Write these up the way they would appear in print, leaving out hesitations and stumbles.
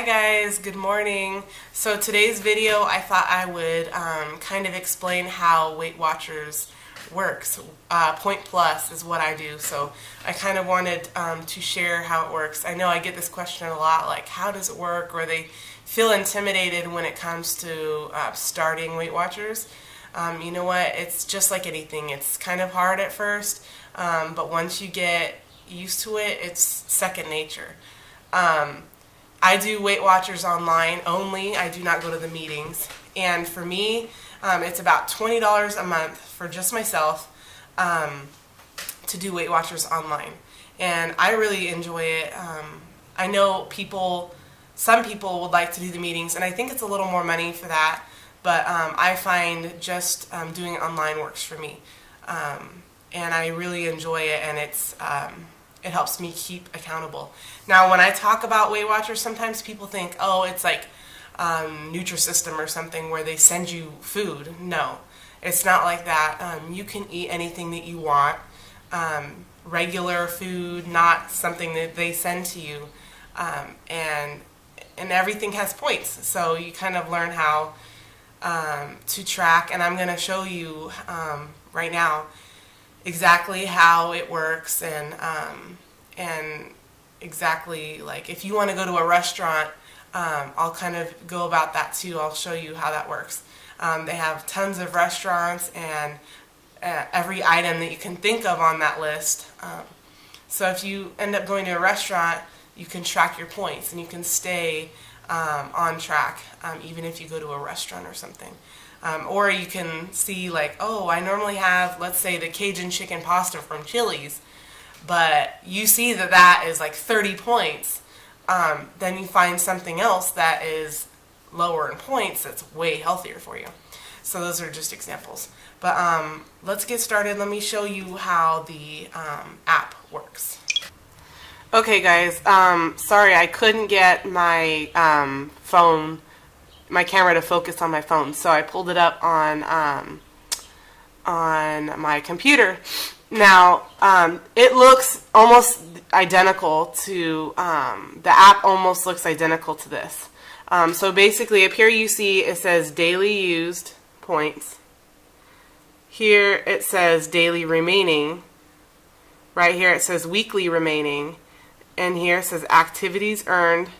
Hi guys, good morning. So today's video I thought I would kind of explain how Weight Watchers works. Point Plus is what I do, so I kind of wanted to share how it works. I know I get this question a lot, like how does it work, or they feel intimidated when it comes to starting Weight Watchers. You know what, it's just like anything. It's kind of hard at first, but once you get used to it, it's second nature. I do Weight Watchers online only. I do not go to the meetings. And for me, it's about $20 a month for just myself to do Weight Watchers online. And I really enjoy it. I know some people would like to do the meetings, and I think it's a little more money for that. But I find just doing it online works for me. And I really enjoy it, and it helps me keep accountable. Now, when I talk about Weight Watchers, sometimes people think, oh, it's like Nutrisystem or something where they send you food. No, it's not like that. You can eat anything that you want. Regular food, not something that they send to you. And everything has points. So you kind of learn how to track, and I'm going to show you right now exactly how it works, and exactly, like, if you want to go to a restaurant, I'll kind of go about that too. I'll show you how that works. They have tons of restaurants and every item that you can think of on that list. So if you end up going to a restaurant, you can track your points and you can stay on track, even if you go to a restaurant or something. Or you can see, like, oh, I normally have, let's say, the Cajun chicken pasta from Chili's, but you see that that is like 30 points. Then you find something else that is lower in points that's way healthier for you. So those are just examples. But let's get started. Let me show you how the app works. Okay guys, sorry I couldn't get my my camera to focus on my phone, so I pulled it up on my computer. Now, it looks almost identical to, the app almost looks identical to this. So basically up here you see it says daily used points. Here it says daily remaining. Right here it says weekly remaining. And here it says activities earned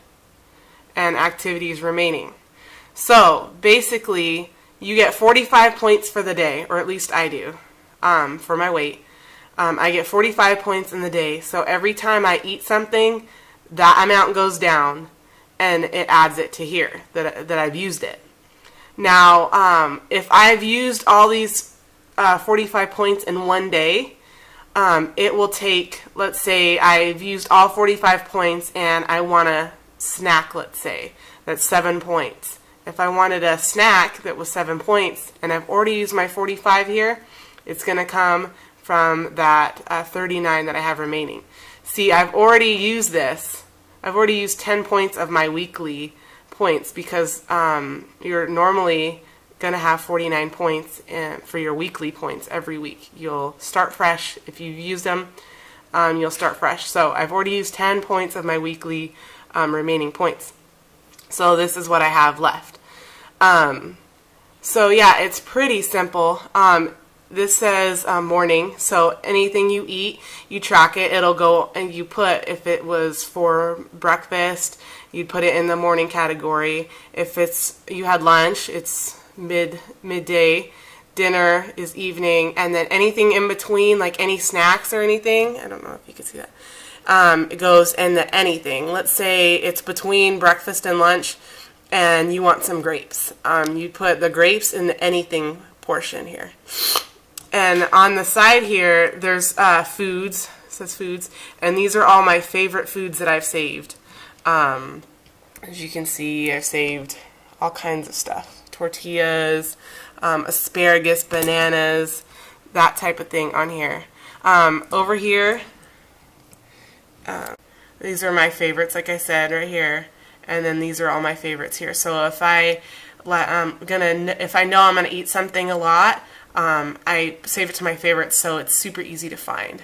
and activities remaining. So basically you get 45 points for the day, or at least I do, for my weight. I get 45 points in the day, so every time I eat something, that amount goes down and it adds it to here, that I've used it. Now, if I've used all these 45 points in one day, it will take, let's say I've used all 45 points and I want a snack, let's say, that's 7 points. If I wanted a snack that was 7 points and I've already used my 45 here, it's going to come from that 39 that I have remaining. See, I've already used this. I've already used 10 points of my weekly points, because you're normally going to have 49 points for your weekly points every week. You'll start fresh. If you use them, you'll start fresh. So I've already used 10 points of my weekly remaining points. So this is what I have left. So yeah, it's pretty simple. This says morning, so anything you eat, you track it. It'll go, and you put, if it was for breakfast, you'd put it in the morning category. If you had lunch, it's midday. Dinner is evening, and then anything in between, like any snacks or anything, I don't know if you can see that, it goes in the anything. Let's say it's between breakfast and lunch and you want some grapes. You put the grapes in the anything portion here. And on the side here, there's foods. It says foods. And these are all my favorite foods that I've saved. As you can see, I've saved all kinds of stuff. Tortillas, asparagus, bananas, that type of thing on here. Over here, these are my favorites, like I said, right here. And then these are all my favorites here. So if I know I'm gonna eat something a lot, I save it to my favorites, so it's super easy to find.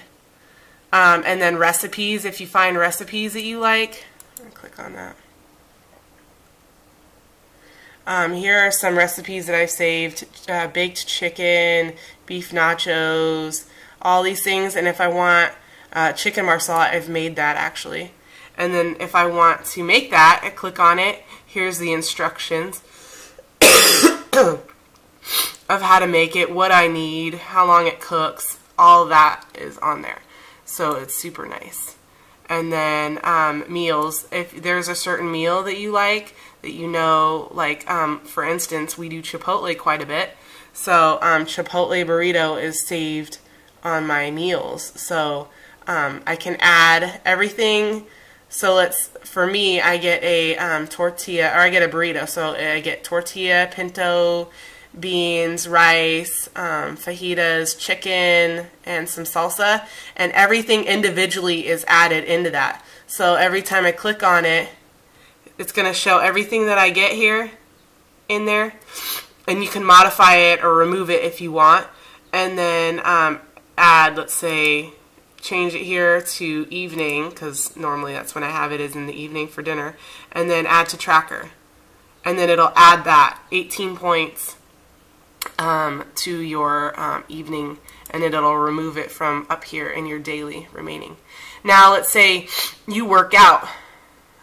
And then recipes, if you find recipes that you like, I'll click on that. Here are some recipes that I saved: baked chicken, beef nachos, all these things. And if I want chicken marsala, I've made that actually. And then if I want to make that, I click on it. Here's the instructions of how to make it, what I need, how long it cooks, all of that is on there. So it's super nice. And then meals, if there's a certain meal that you like, that you know, like for instance, we do Chipotle quite a bit. So Chipotle burrito is saved on my meals. So I can add everything. So for me, I get a tortilla, or I get a burrito. So I get tortilla, pinto, beans, rice, fajitas, chicken, and some salsa, and everything individually is added into that. So every time I click on it, it's going to show everything that I get here in there, and you can modify it or remove it if you want. And then add, let's say, change it here to evening, because normally that's when I have it, is in the evening for dinner, and then add to tracker, and then it'll add that 18 points to your evening, and it'll remove it from up here in your daily remaining. Now let's say you work out.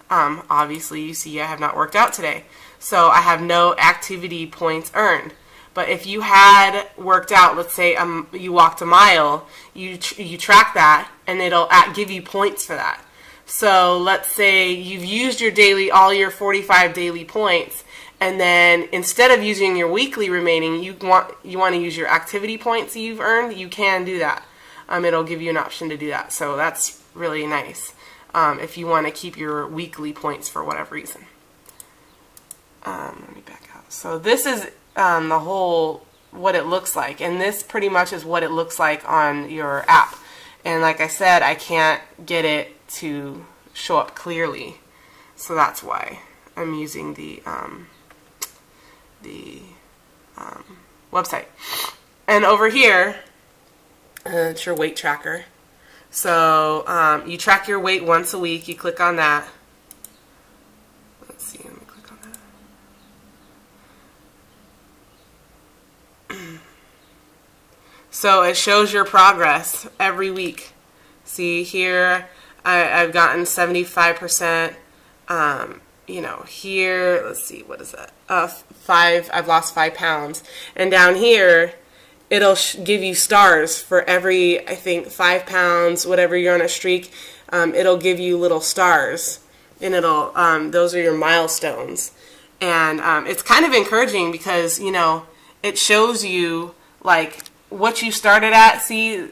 Obviously you see I have not worked out today, so I have no activity points earned. But if you had worked out, let's say you walked a mile, you track that, and it'll give you points for that. So let's say you've used your daily, all your 45 daily points, and then instead of using your weekly remaining, you want to use your activity points you've earned, you can do that. It'll give you an option to do that. So that's really nice if you want to keep your weekly points for whatever reason. Let me back out. So this is the whole, what it looks like, and this pretty much is what it looks like on your app. And like I said, I can't get it to show up clearly, so that's why I'm using the website. And over here, it's your weight tracker. So you track your weight once a week. You click on that. Let's see, let me click on that. So it shows your progress every week. See here, I've gotten 75%. You know, here, let's see, what is that? I've lost 5 pounds. And down here, it'll give you stars for every, I think, 5 pounds, whatever you're on a streak. It'll give you little stars, and it'll, those are your milestones. And it's kind of encouraging because, you know, it shows you, like, what you started at. See,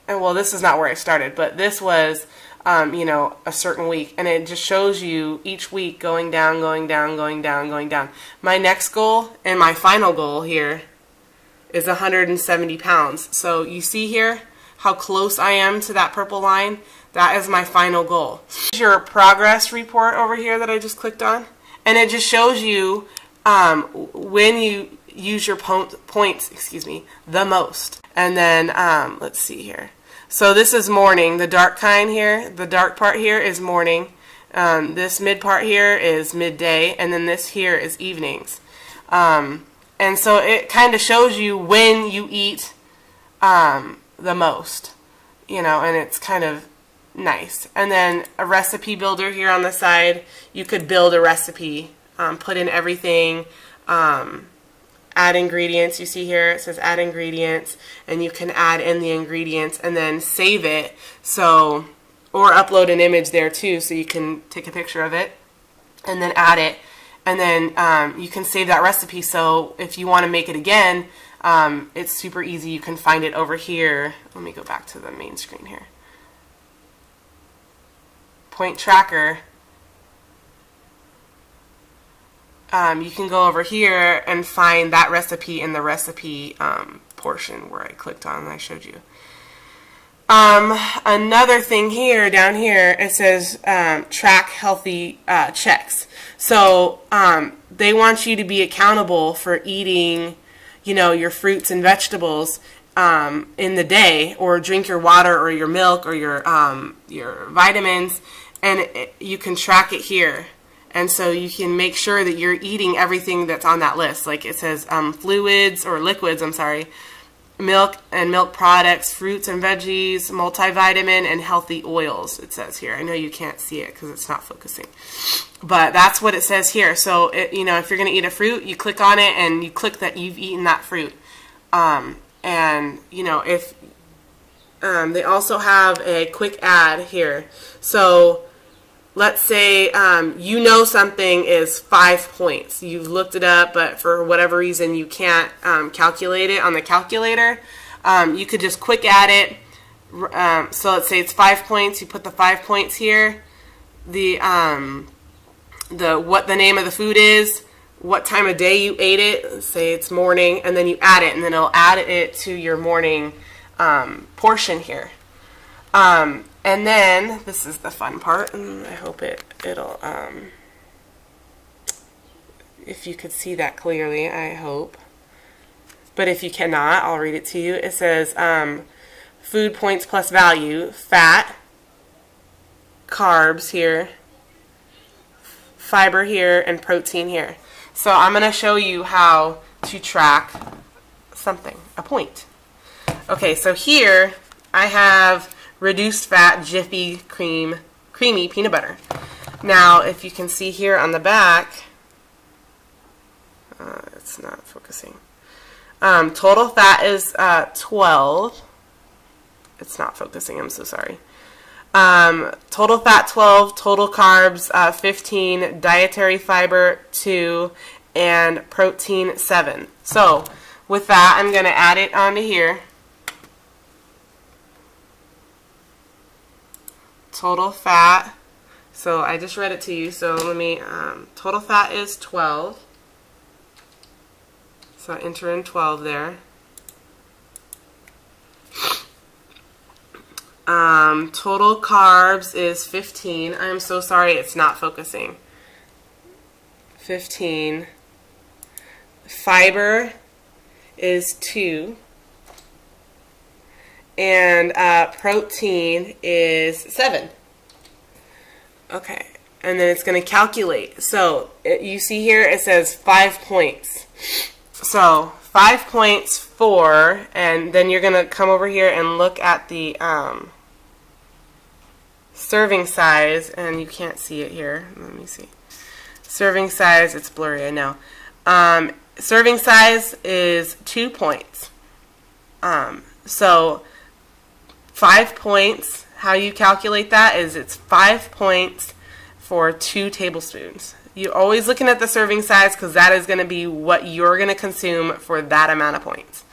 and well, this is not where I started, but this was, you know, a certain week, and it just shows you each week going down, going down, going down, going down. My next goal and my final goal here is 170 pounds. So you see here how close I am to that purple line? That is my final goal. Here's your progress report over here that I just clicked on, and it just shows you when you use your points, excuse me, the most. And then let's see here. So this is morning, the dark kind here, the dark part here is morning. This mid part here is midday, and then this here is evenings. And so it kind of shows you when you eat the most, you know, and it's kind of nice. And then a recipe builder here on the side. You could build a recipe, put in everything, add ingredients. You see here it says add ingredients, and you can add in the ingredients and then save it, so, or upload an image there too, so you can take a picture of it and then add it, and then you can save that recipe. So if you want to make it again, it's super easy. You can find it over here. Let me go back to the main screen here. Point tracker. You can go over here and find that recipe in the recipe portion where I clicked on and I showed you. Another thing here, down here, it says track healthy checks. So they want you to be accountable for eating, you know, your fruits and vegetables in the day, or drink your water or your milk or your vitamins, and you can track it here. And so you can make sure that you're eating everything that's on that list. Like it says fluids or liquids, I'm sorry, milk and milk products, fruits and veggies, multivitamin, and healthy oils, it says here. I know you can't see it because it's not focusing. But that's what it says here. So, you know, if you're going to eat a fruit, you click on it and you click that you've eaten that fruit. And, you know, if they also have a quick ad here. So let's say you know something is 5 points. You've looked it up, but for whatever reason you can't calculate it on the calculator. You could just quick add it. So let's say it's 5 points. You put the 5 points here. What the name of the food is, what time of day you ate it. Let's say it's morning, and then you add it, and then it'll add it to your morning portion here. And then, this is the fun part, and I hope it'll, if you could see that clearly, I hope. But if you cannot, I'll read it to you. It says, food points plus value, fat, carbs here, fiber here, and protein here. So I'm going to show you how to track something, a point. Okay, so here I have reduced fat Jiffy creamy peanut butter. Now, if you can see here on the back, it's not focusing. Total fat is 12. It's not focusing, I'm so sorry. Total fat 12, total carbs 15, dietary fiber 2, and protein 7. So with that, I'm going to add it onto here. Total fat, so I just read it to you, so let me, total fat is 12. So I enter in 12 there. Total carbs is 15. I'm so sorry it's not focusing. 15. Fiber is 2. And protein is 7. Okay. And then it's going to calculate. So you see here it says 5 points. So 5 points for, and then you're going to come over here and look at the serving size, and you can't see it here. Let me see. Serving size, it's blurry, I know. Serving size is 2 points. So 5 points, how you calculate that is it's 5 points for 2 tablespoons. You're always looking at the serving size because that is going to be what you're going to consume for that amount of points.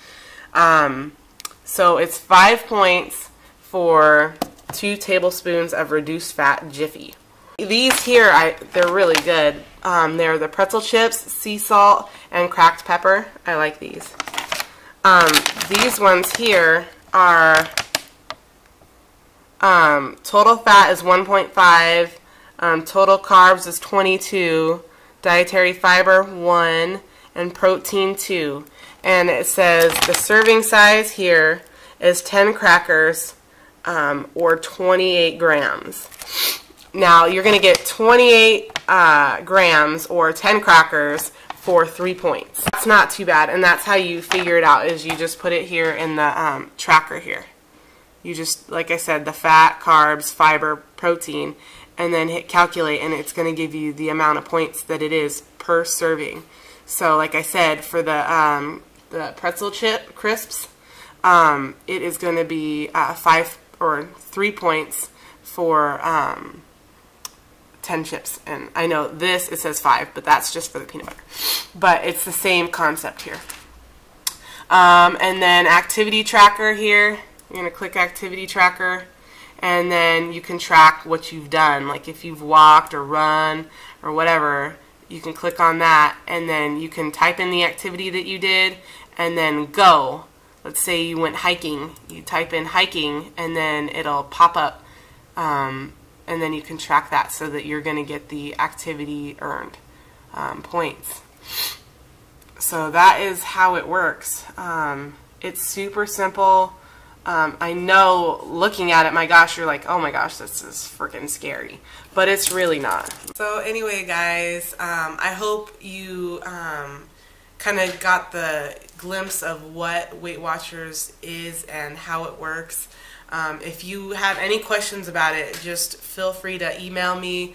So it's 5 points for 2 tablespoons of reduced fat Jiffy. These here, they're really good. They're the pretzel chips, sea salt, and cracked pepper. I like these. These ones here are total fat is 1.5, total carbs is 22, dietary fiber 1, and protein 2. And it says the serving size here is 10 crackers or 28 grams. Now you're going to get 28 grams or 10 crackers for 3 points. That's not too bad, and that's how you figure it out, is you just put it here in the tracker here. You just, like I said, the fat, carbs, fiber, protein, and then hit calculate, and it's going to give you the amount of points that it is per serving. So like I said, for the pretzel chip crisps, it is going to be 5 or 3 points for 10 chips. And I know this, it says 5, but that's just for the peanut butter. But it's the same concept here. And then activity tracker here. You're going to click activity tracker, and then you can track what you've done. Like if you've walked or run or whatever, you can click on that, and then you can type in the activity that you did and then go. Let's say you went hiking. You type in hiking, and then it'll pop up, and then you can track that so that you're going to get the activity earned points. So that is how it works. It's super simple. I know looking at it, my gosh, you're like, oh my gosh, this is freaking scary. But it's really not. So anyway, guys, I hope you kind of got the glimpse of what Weight Watchers is and how it works. If you have any questions about it, just feel free to email me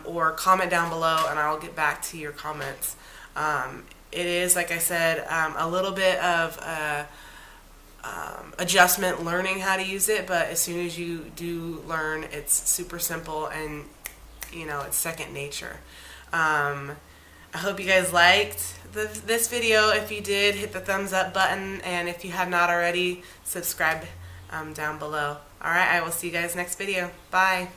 or comment down below, and I'll get back to your comments. It is, like I said, a little bit of adjustment learning how to use it, but as soon as you do learn, it's super simple and, you know, it's second nature. I hope you guys liked this video. If you did, hit the thumbs up button, and if you have not already, subscribe down below. Alright, I will see you guys next video. Bye.